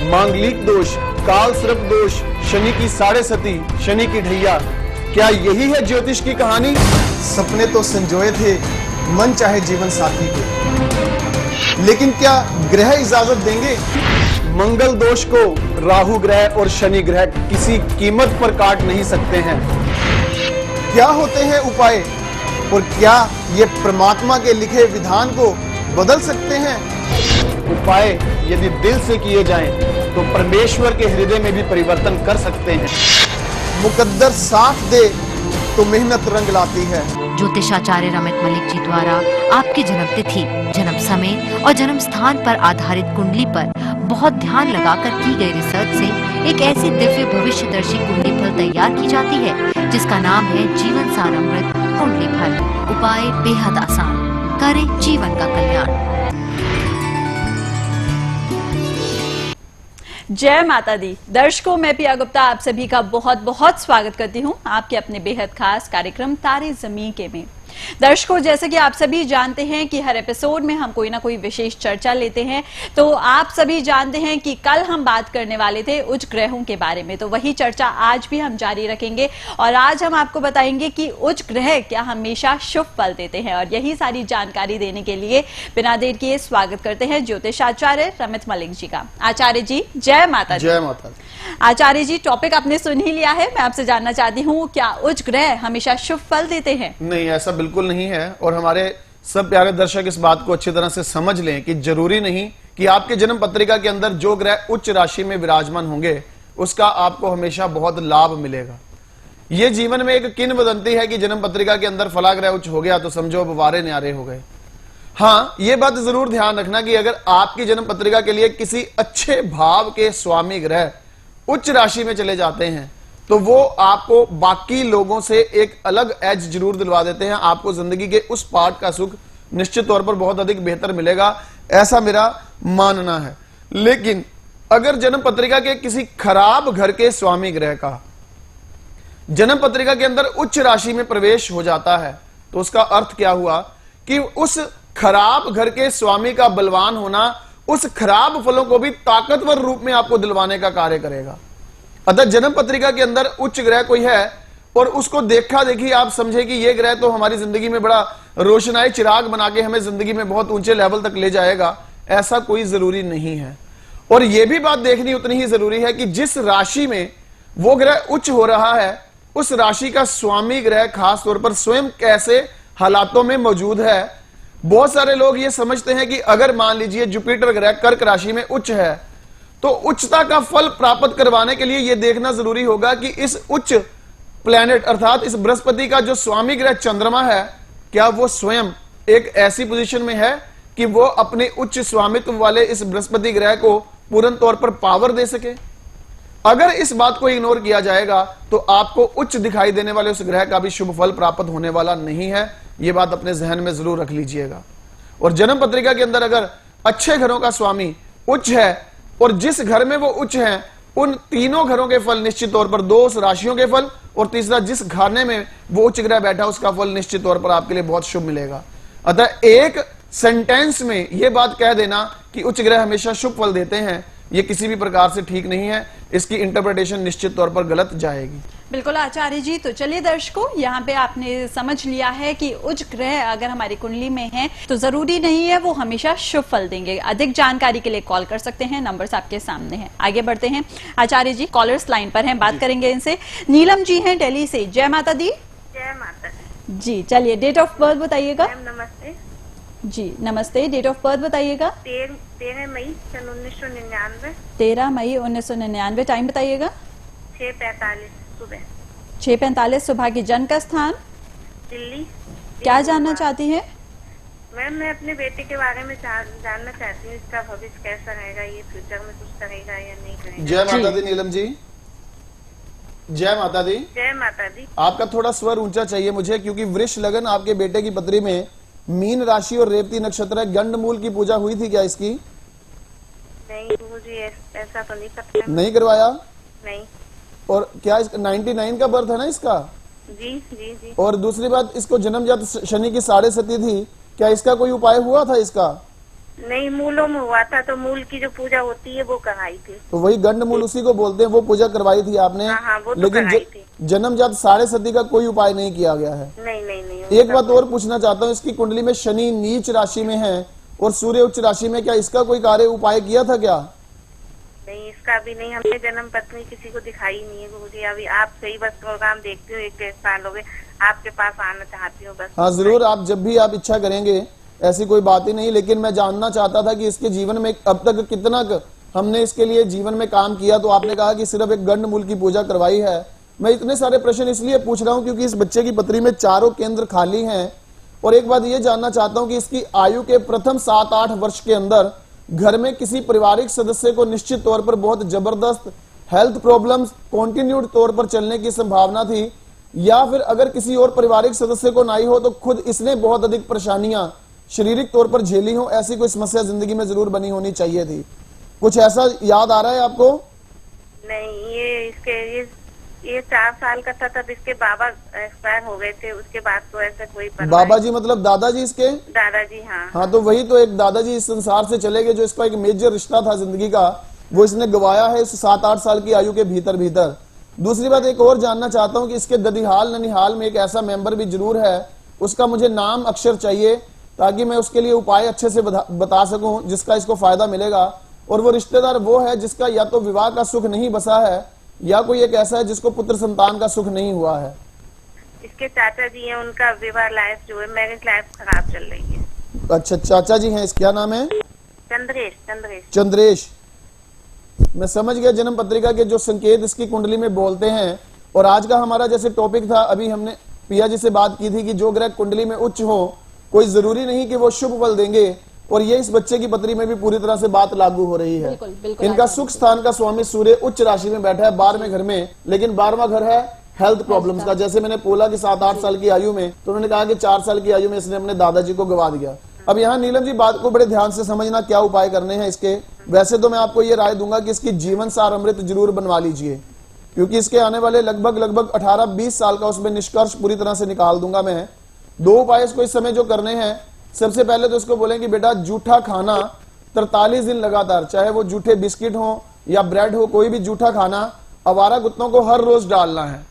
मांगलिक दोष, काल सर्प दोष, शनि की साढ़े सती, शनि की ढैया, क्या यही है ज्योतिष की कहानी? सपने तो संजोए थे मन चाहे जीवन साथी के, लेकिन क्या ग्रह इजाजत देंगे? मंगल दोष को राहु ग्रह और शनि ग्रह किसी कीमत पर काट नहीं सकते हैं। क्या होते हैं उपाय और क्या ये परमात्मा के लिखे विधान को बदल सकते हैं? उपाय यदि दिल से किए जाएं तो परमेश्वर के हृदय में भी परिवर्तन कर सकते हैं। मुकद्दर साथ दे तो मेहनत रंग लाती है। ज्योतिषाचार्य रमित मलिक जी द्वारा आपकी जन्म तिथि, जन्म समय और जन्म स्थान पर आधारित कुंडली पर बहुत ध्यान लगाकर की गई रिसर्च से एक ऐसी दिव्य भविष्यदर्शी कुंडली फल तैयार की जाती है जिसका नाम है जीवन सारामृत कुंडली फल। उपाय बेहद आसान, करें जीवन का कल्याण। जय माता दी। दर्शकों, मैं पिया गुप्ता आप सभी का बहुत बहुत स्वागत करती हूं आपके अपने बेहद खास कार्यक्रम तारे ज़मीं के में। दर्शकों, जैसे कि आप सभी जानते हैं कि हर एपिसोड में हम कोई ना कोई विशेष चर्चा लेते हैं, तो आप सभी जानते हैं कि कल हम बात करने वाले थे उच्च ग्रहों के बारे में, तो वही चर्चा आज भी हम जारी रखेंगे और आज हम आपको बताएंगे कि उच्च ग्रह क्या हमेशा शुभ फल देते हैं। और यही सारी जानकारी देने के लिए बिना देर किए स्वागत करते हैं ज्योतिषाचार्य रमित मलिक जी का। आचार्य जी, जय माता दी। जय माता दी। आचार्य जी, टॉपिक आपने सुन ही लिया है, मैं आपसे जानना चाहती हूँ, क्या उच्च ग्रह हमेशा शुभ फल देते हैं? नहीं, ऐसा बिल्कुल नहीं है। और हमारे सब प्यारे दर्शक इस बात को अच्छी तरह से समझ लें कि जरूरी नहीं कि आपके जन्म पत्रिका के अंदर जो ग्रह उच्च राशि में विराजमान होंगे उसका आपको हमेशा बहुत लाभ मिलेगा। ये जीवन में एक किंवदंती है कि जन्म पत्रिका के अंदर फला ग्रह उच्च हो गया तो समझो अब वारे न्यारे हो गए। हाँ, ये बात जरूर ध्यान रखना कि अगर आपकी जन्म पत्रिका के लिए किसी अच्छे भाव के स्वामी ग्रह उच्च राशि में चले जाते हैं तो वो आपको बाकी लोगों से एक अलग एज जरूर दिलवा देते हैं। आपको जिंदगी के उस पार्ट का सुख निश्चित तौर पर बहुत अधिक बेहतर मिलेगा, ऐसा मेरा मानना है। लेकिन अगर जन्म पत्रिका के किसी खराब घर के स्वामी ग्रह का जन्म पत्रिका के अंदर उच्च राशि में प्रवेश हो जाता है तो उसका अर्थ क्या हुआ कि उस खराब घर के स्वामी का बलवान होना उस खराब फलों को भी ताकतवर रूप में आपको दिलवाने का कार्य करेगा। अतः जन्म पत्रिका के अंदर उच्च ग्रह कोई है और उसको देखा देखी आप समझे कि यह ग्रह तो हमारी जिंदगी में बड़ा रोशनाई चिराग बना के हमें जिंदगी में बहुत ऊंचे लेवल तक ले जाएगा, ऐसा कोई जरूरी नहीं है। और यह भी बात देखनी उतनी ही जरूरी है कि जिस राशि में वो ग्रह उच्च हो रहा है उस राशि का स्वामी ग्रह खास तौर पर स्वयं कैसे हालातों में मौजूद है। बहुत सारे लोग ये समझते हैं कि अगर मान लीजिए जुपिटर ग्रह कर्क राशि में उच्च है तो उच्चता का फल प्राप्त करवाने के लिए यह देखना जरूरी होगा कि इस उच्च प्लैनेट अर्थात इस बृहस्पति का जो स्वामी ग्रह चंद्रमा है, क्या वो स्वयं एक ऐसी पोजीशन में है कि वो अपने उच्च स्वामित्व वाले इस बृहस्पति ग्रह को पूर्ण तौर पर पावर दे सके। अगर इस बात को इग्नोर किया जाएगा तो आपको उच्च दिखाई देने वाले उस ग्रह का भी शुभ फल प्राप्त होने वाला नहीं है। यह बात अपने जहन में जरूर रख लीजिएगा। और जन्म पत्रिका के अंदर अगर अच्छे घरों का स्वामी उच्च है और जिस घर में वो उच्च है उन तीनों घरों के फल निश्चित तौर पर, दो राशियों के फल और तीसरा जिस खाने में वो उच्च ग्रह बैठा उसका फल निश्चित तौर पर आपके लिए बहुत शुभ मिलेगा। अतः एक सेंटेंस में यह बात कह देना कि उच्च ग्रह हमेशा शुभ फल देते हैं, यह किसी भी प्रकार से ठीक नहीं है। इसकी इंटरप्रिटेशन निश्चित तौर पर गलत जाएगी। बिल्कुल आचार्य जी, तो चलिए दर्शकों, यहाँ पे आपने समझ लिया है कि उच्च ग्रह अगर हमारी कुंडली में है तो जरूरी नहीं है वो हमेशा शुभ फल देंगे। अधिक जानकारी के लिए कॉल कर सकते हैं, नंबर्स आपके सामने हैं। आगे बढ़ते हैं आचार्य जी, कॉलर्स लाइन पर हैं, बात करेंगे इनसे। नीलम जी हैं दिल्ली से। जय माता दी। जय माता दी जी। चलिए डेट ऑफ बर्थ बताइएगा। नमस्ते जी नमस्ते, डेट ऑफ बर्थ बताइएगा। 13 मई सन 1999। 13 मई 1999। टाइम बताइएगा। 6:45 सुबह। 6:45 सुबह की जन्म का स्थान दिल्ली। क्या जानना चाहती है? मैम, मैं अपने बेटे के बारे में जानना चाहती हूँ, इसका भविष्य कैसा रहेगा, ये फ्यूचर में कुछ करेगा या नहीं करेगा। जय माता दी नीलम जी। जय माता दी। जय माता दी। आपका थोड़ा स्वर ऊंचा चाहिए मुझे, क्योंकि वृष लगन आपके बेटे की पत्री में मीन राशि और रेवती नक्षत्र है। गंडमूल की पूजा हुई थी क्या इसकी? नहीं, मुझे ऐसा तो नहीं पता। नहीं करवाया? नहीं। और क्या 99 का बर्थ है ना इसका? जी जी जी। और दूसरी बात, इसको जन्मजात शनि की साढ़े सती थी, क्या इसका कोई उपाय हुआ था इसका? नहीं, मूलों में हुआ था, तो मूल की जो पूजा होती है वो कराई थी। तो वही गंड मूल उसी को बोलते हैं, वो पूजा करवाई थी आपने। हाँ, वो तो लेकिन कराई थी। जन्मजात साढ़े सती का कोई उपाय नहीं किया गया है। नहीं नहीं नहीं। एक बात और पूछना चाहता हूँ, इसकी कुंडली में शनि नीच राशि में है और सूर्य उच्च राशि में, क्या इसका कोई कार्य उपाय किया था क्या? नहीं, इसका भी नहीं, हमने जन्म पत्नी किसी को दिखाई नहीं है गुरुजी। अभी आप सही बस प्रोग्राम देखती हूँ, 1-1.5 साल हो गए, आपके पास आना चाहती हूँ बस। हाँ जरूर, आप जब भी आप इच्छा करेंगे, ऐसी कोई बात ही नहीं। लेकिन मैं जानना चाहता था कि इसके जीवन में अब तक कितना हमने इसके लिए जीवन में काम किया। तो आपने कहा कि सिर्फ एक गंड मूल की पूजा करवाई है। मैं इतने सारे प्रश्न इसलिए पूछ रहा हूँ क्योंकि इस बच्चे की पत्री में चारों केंद्र खाली हैं। और एक बात ये जानना चाहता हूँ कि इसकी आयु के प्रथम 7-8 वर्ष के अंदर घर में किसी पारिवारिक सदस्य को निश्चित तौर पर बहुत जबरदस्त हेल्थ प्रॉब्लम्स कॉन्टिन्यूड तौर पर चलने की संभावना थी, या फिर अगर किसी और पारिवारिक सदस्य को नहीं हो तो खुद इसने बहुत अधिक परेशानियां शारीरिक तौर पर झेली हो, ऐसी कोई समस्या जिंदगी में जरूर बनी होनी चाहिए थी। कुछ ऐसा याद आ रहा है आपको? नहीं, ये 4 साल का था तब इसके बाबा एक्सपायर हो गए थे। उसके बाद तो ऐसा कोई बाबा जी मतलब दादाजी इसके? दादाजी, हाँ। हाँ, तो वही तो, एक दादाजी इस संसार से चले गए जो इसका एक मेजर रिश्ता था जिंदगी का, वो इसने गवाया है इस 7-8 साल की आयु के भीतर। दूसरी बात एक और जानना चाहता हूँ कि इसके ददिहाल ननिहाल में एक ऐसा मेंबर भी जरूर है, उसका मुझे नाम अक्षर चाहिए ताकि मैं उसके लिए उपाय अच्छे से बता सकूं जिसका इसको फायदा मिलेगा। और वो रिश्तेदार वो है जिसका या तो विवाह का सुख नहीं बसा है, या कोई एक ऐसा है जिसको पुत्र संतान का सुख नहीं हुआ है। इसके चाचा जी हैं, उनका विवाह लाइफ जो है, मैरिज लाइफ खराब चल रही है। अच्छा, चाचा जी हैं, इस क्या नाम है? चंद्रेश। मैं समझ गया जन्म पत्रिका के जो संकेत इसकी कुंडली में बोलते हैं। और आज का हमारा जैसे टॉपिक था, अभी हमने पिया जी से बात की थी कि जो ग्रह कुंडली में उच्च हो, कोई जरूरी नहीं कि वो शुभ फल देंगे। और ये इस बच्चे की पत्री में भी पूरी तरह से बात लागू हो रही है। बिल्कुल, इनका सुख स्थान का स्वामी सूर्य उच्च राशि में बैठा है 12वें घर में, लेकिन 12वां घर है हेल्थ प्रॉब्लम्स का। जैसे मैंने बोला कि 7-8 साल की आयु में, तो उन्होंने कहा कि 4 साल की आयु में इसने अपने दादाजी को गवा दिया। अब यहाँ नीलम जी बात को बड़े ध्यान से समझना, क्या उपाय करने हैं इसके। वैसे तो मैं आपको ये राय दूंगा कि इसकी जीवन सार अमृत जरूर बनवा लीजिए, क्योंकि इसके आने वाले लगभग 18-20 साल का उसमें निष्कर्ष पूरी तरह से निकाल दूंगा मैं। 2 उपाय इसको इस समय जो करने हैं, सबसे पहले तो इसको बोलें कि बेटा जूठा खाना 43 दिन लगातार, चाहे वो जूठे बिस्किट हो या ब्रेड हो, कोई भी जूठा खाना आवारा कुत्तों को हर रोज डालना है।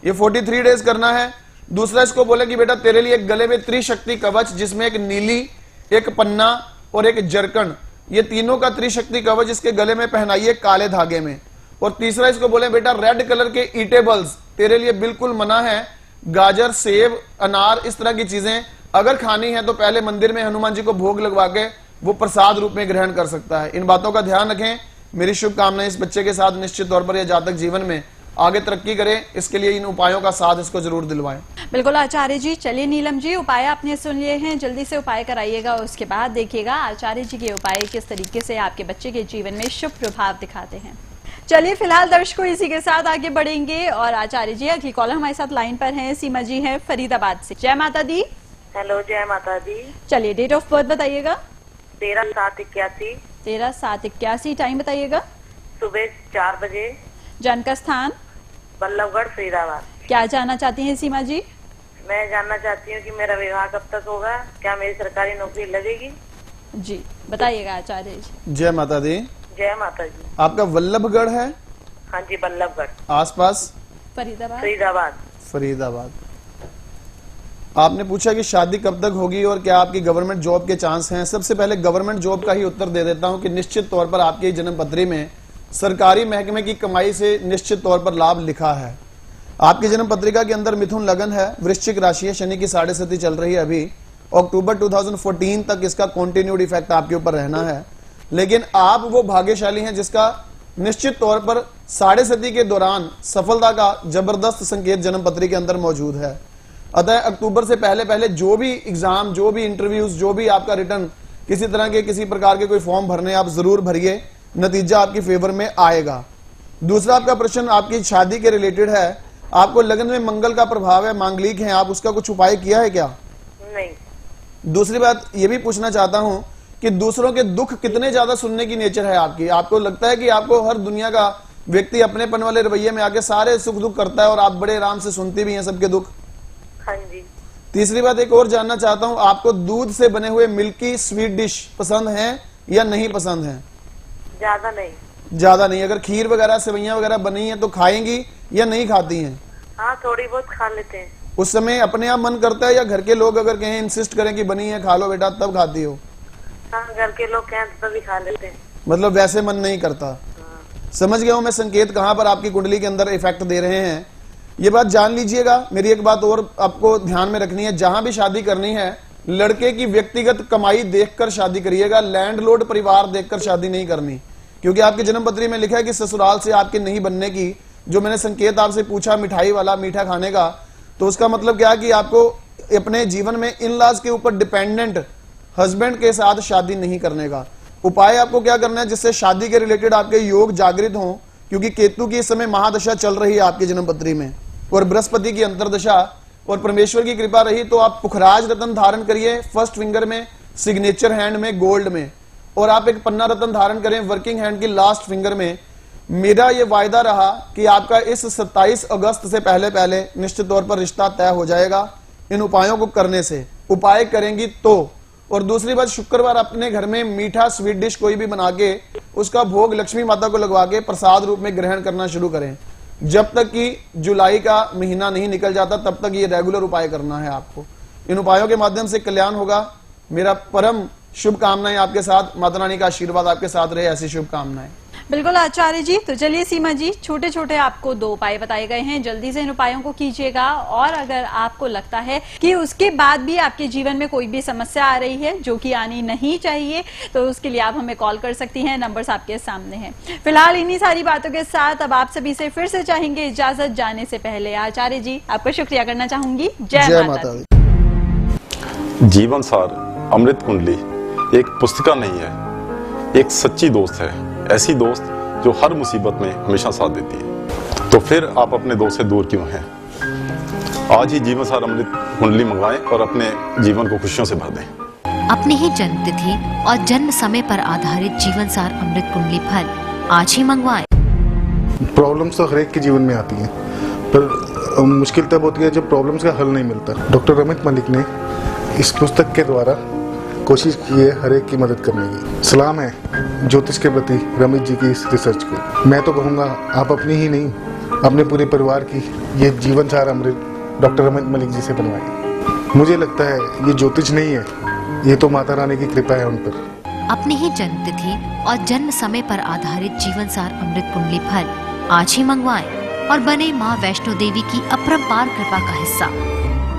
ये 43 डेज करना है। दूसरा इसको बोले कि बेटा तेरे लिए एक गले में त्रिशक्ति कवच, जिसमें एक नीली, एक पन्ना और एक जरकन, ये तीनों का त्रिशक्ति कवच इसके गले में पहनाइए काले धागे में। और तीसरा इसको बोले बेटा रेड कलर के ईटेबल्स तेरे लिए बिल्कुल मना है। गाजर, सेब, अनार, इस तरह की चीजें अगर खानी है तो पहले मंदिर में हनुमान जी को भोग लगवा के वो प्रसाद रूप में ग्रहण कर सकता है। इन बातों का ध्यान रखें। मेरी शुभकामनाएं इस बच्चे के साथ, निश्चित तौर पर यह जातक जीवन में आगे तरक्की करे, इसके लिए इन उपायों का साथ इसको जरूर दिलवाएं। बिल्कुल आचार्य जी। चलिए नीलम जी, उपाय आपने सुन लिए हैं, जल्दी से उपाय कराइएगा। उसके बाद देखिएगा आचार्य जी के उपाय किस तरीके से आपके बच्चे के जीवन में शुभ प्रभाव दिखाते हैं। चलिए फिलहाल दर्शकों इसी के साथ आगे बढ़ेंगे। और आचार्य जी, अगली कॉलर हमारे साथ लाइन पर हैं, सीमा जी हैं फरीदाबाद से। जय माता दी। हेलो, जय माता दी। चलिए डेट ऑफ बर्थ बताइएगा। 13/7/81। 13/7/81। टाइम बताइएगा। सुबह 4 बजे। जन्म का स्थान बल्लभगढ़, फरीदाबाद। क्या जानना चाहती हैं सीमा जी? मैं जानना चाहती हूँ कि मेरा विवाह कब तक होगा, क्या मेरी सरकारी नौकरी लगेगी? जी बताइएगा आचार्य जी। जय माता दी। जय माता जी। आपका वल्लभगढ़ है? हाँ जी, बल्लभगढ़, आसपास फरीदाबाद। फरीदाबाद। आपने पूछा कि शादी कब तक होगी और क्या आपकी गवर्नमेंट जॉब के चांस हैं। सबसे पहले गवर्नमेंट जॉब का ही उत्तर दे देता हूं कि निश्चित तौर पर आपकी जन्म पत्री में सरकारी महकमे की कमाई से निश्चित तौर पर लाभ लिखा है। आपकी जन्म पत्रिका के अंदर मिथुन लगन है, वृश्चिक राशि है, शनि की 7.5 चल रही है अभी। अक्टूबर 2014 तक इसका कंटिन्यूड इफेक्ट आपके ऊपर रहना है। लेकिन आप वो भाग्यशाली हैं जिसका निश्चित तौर पर 7.5 के दौरान सफलता का जबरदस्त संकेत जन्म पत्री के अंदर मौजूद है। अतः अक्टूबर से पहले जो भी एग्जाम, जो भी इंटरव्यूज, जो भी आपका रिटर्न, किसी तरह के किसी प्रकार के कोई फॉर्म भरने आप जरूर भरिए, नतीजा आपकी फेवर में आएगा। दूसरा आपका प्रश्न आपकी शादी के रिलेटेड है। आपको लगन में मंगल का प्रभाव है, मांगलिक है, आप उसका कुछ उपाय किया है क्या? नहीं। दूसरी बात ये भी पूछना चाहता हूं कि दूसरों के दुख कितने ज्यादा सुनने की नेचर है आपकी। आपको लगता है कि आपको हर दुनिया का व्यक्ति अपनेपन वाले रवैये में आके सारे सुख दुख करता है और आप बड़े आराम से सुनती भी हैं सबके दुख? हाँ जी। तीसरी बात एक और जानना चाहता हूं, आपको दूध से बने हुए मिल्की स्वीट डिश पसंद है या नहीं पसंद है? ज्यादा नहीं। ज्यादा नहीं। अगर खीर वगैरह सेवइयां वगैरह बनी है तो खाएंगी या नहीं खाती हैं? हाँ, थोड़ी बहुत खा लेते हैं। उस समय अपने आप मन करता है या घर के लोग अगर कहें इंसिस्ट करें कि बनी है खा लो बेटा तब खाती हो? हाँ, घर के लोग कहें तभी खा लेते हैं। मतलब वैसे मन नहीं करता। समझ गया हूं मैं संकेत कहां पर आपकी कुंडली के अंदर इफेक्ट दे रहे हैं। ये बात जान लीजिएगा। मेरी एक बात और आपको ध्यान में रखनी है, जहां भी शादी करनी है लड़के की व्यक्तिगत कमाई देखकर शादी करिएगा, लैंडलॉर्ड परिवार देखकर शादी नहीं करनी। क्योंकि आपकी जन्म पत्री में लिखा है कि ससुराल से आपके नहीं बनने की। जो मैंने संकेत आपसे पूछा मिठाई वाला, मीठा खाने का, तो उसका मतलब क्या कि आपको अपने जीवन में इन लॉज के ऊपर डिपेंडेंट हस्बैंड के साथ शादी नहीं करने का। उपाय आपको क्या करना है जिससे शादी के रिलेटेड आपके योग जागृत हों, क्योंकि केतु की इस समय महादशा चल रही है आपकी जन्म पत्री में और बृहस्पति की अंतरदशा, और परमेश्वर की कृपा रही तो आप पुखराज रत्न धारण करिए फर्स्ट फिंगर में, सिग्नेचर हैंड में, गोल्ड में, और आप एक पन्ना रत्न धारण करें वर्किंग हैंड की लास्ट फिंगर में। मेरा ये वायदा रहा कि आपका इस 27 अगस्त से पहले पहले निश्चित तौर पर रिश्ता तय हो जाएगा इन उपायों को करने से। उपाय करेंगी तो। और दूसरी बात, शुक्रवार अपने घर में मीठा स्वीट डिश कोई भी बना के उसका भोग लक्ष्मी माता को लगवा के प्रसाद रूप में ग्रहण करना शुरू करें। जब तक कि जुलाई का महीना नहीं निकल जाता तब तक ये रेगुलर उपाय करना है आपको। इन उपायों के माध्यम से कल्याण होगा। मेरा परम शुभकामनाएं आपके साथ, माता रानी का आशीर्वाद आपके साथ रहे, ऐसी शुभकामनाएं। बिल्कुल आचार्य जी। तो चलिए सीमा जी, छोटे छोटे आपको 2 उपाय बताए गए हैं, जल्दी से इन उपायों को कीजिएगा। और अगर आपको लगता है कि उसके बाद भी आपके जीवन में कोई भी समस्या आ रही है जो कि आनी नहीं चाहिए, तो उसके लिए आप हमें कॉल कर सकती हैं, नंबर्स आपके सामने हैं। फिलहाल इन्हीं सारी बातों के साथ अब आप सभी से फिर से चाहेंगे इजाजत। जाने से पहले आचार्य जी आपका शुक्रिया करना चाहूंगी। जय माता दी। जीवन सार अमृत कुंडली एक पुस्तिका नहीं है, एक सच्ची दोस्त है। ऐसी दोस्त जो हर मुसीबत में हमेशा साथ देती है। तो फिर आप अपने दोस्त से दूर क्यों हैं? आज ही जीवन सार अमृत कुंडली मंगवाएं और अपने जीवन को खुशियों से भर दें। अपनी ही जन्म तिथि और जन्म समय पर आधारित जीवन सार अमृत कुंडली फल आज ही मंगवाएं। प्रॉब्लम्स तो हर एक के जीवन में आती हैं, पर मुश्किल तब होती है जब प्रॉब्लम्स का हल नहीं मिलता। डॉक्टर रमित मलिक ने इस पुस्तक के द्वारा कोशिश की है हर एक की मदद करने की। सलाम है ज्योतिष के प्रति रमित जी की इस रिसर्च को। मैं तो कहूँगा आप अपनी ही नहीं, अपने पूरे परिवार की ये जीवन सार अमृत डॉक्टर रमित मलिक जी से बनवाएं। मुझे लगता है ये ज्योतिष नहीं है, ये तो माता रानी की कृपा है उन पर। अपनी ही जन्म तिथि और जन्म समय पर आधारित जीवन सार अमृत कुंडली फल आज ही मंगवाएं और बने माँ वैष्णो देवी की अपरंपार कृपा का हिस्सा।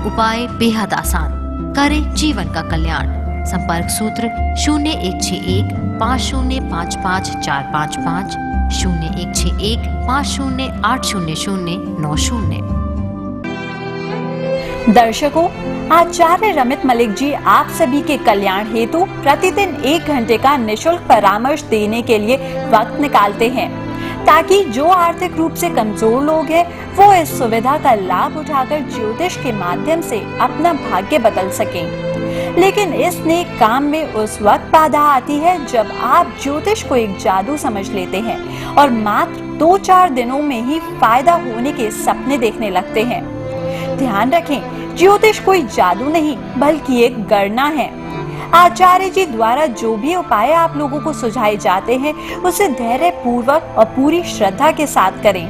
उपाय बेहद आसान, करे जीवन का कल्याण। संपर्क सूत्र 0161 5055 455 0161 508009 90। दर्शकों, आचार्य रमित मलिक जी आप सभी के कल्याण हेतु प्रतिदिन 1 घंटे का निशुल्क परामर्श देने के लिए वक्त निकालते हैं, ताकि जो आर्थिक रूप से कमजोर लोग हैं वो इस सुविधा का लाभ उठाकर ज्योतिष के माध्यम से अपना भाग्य बदल सकें। लेकिन इस नेक काम में उस वक्त बाधा आती है जब आप ज्योतिष को एक जादू समझ लेते हैं और मात्र 2-4 दिनों में ही फायदा होने के सपने देखने लगते हैं। ध्यान रखें, ज्योतिष कोई जादू नहीं बल्कि एक गणना है। आचार्य जी द्वारा जो भी उपाय आप लोगों को सुझाए जाते हैं उसे धैर्य पूर्वक और पूरी श्रद्धा के साथ करें।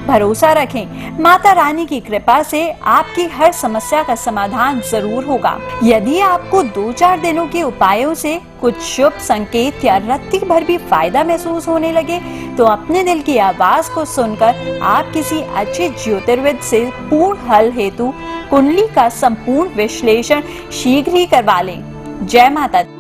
भरोसा रखें, माता रानी की कृपा से आपकी हर समस्या का समाधान जरूर होगा। यदि आपको 2-4 दिनों के उपायों से कुछ शुभ संकेत या रत्ती भर भी फायदा महसूस होने लगे तो अपने दिल की आवाज को सुनकर आप किसी अच्छे ज्योतिर्विद से पूर्ण हल हेतु कुंडली का संपूर्ण विश्लेषण शीघ्र ही करवा लें। जय माता दी।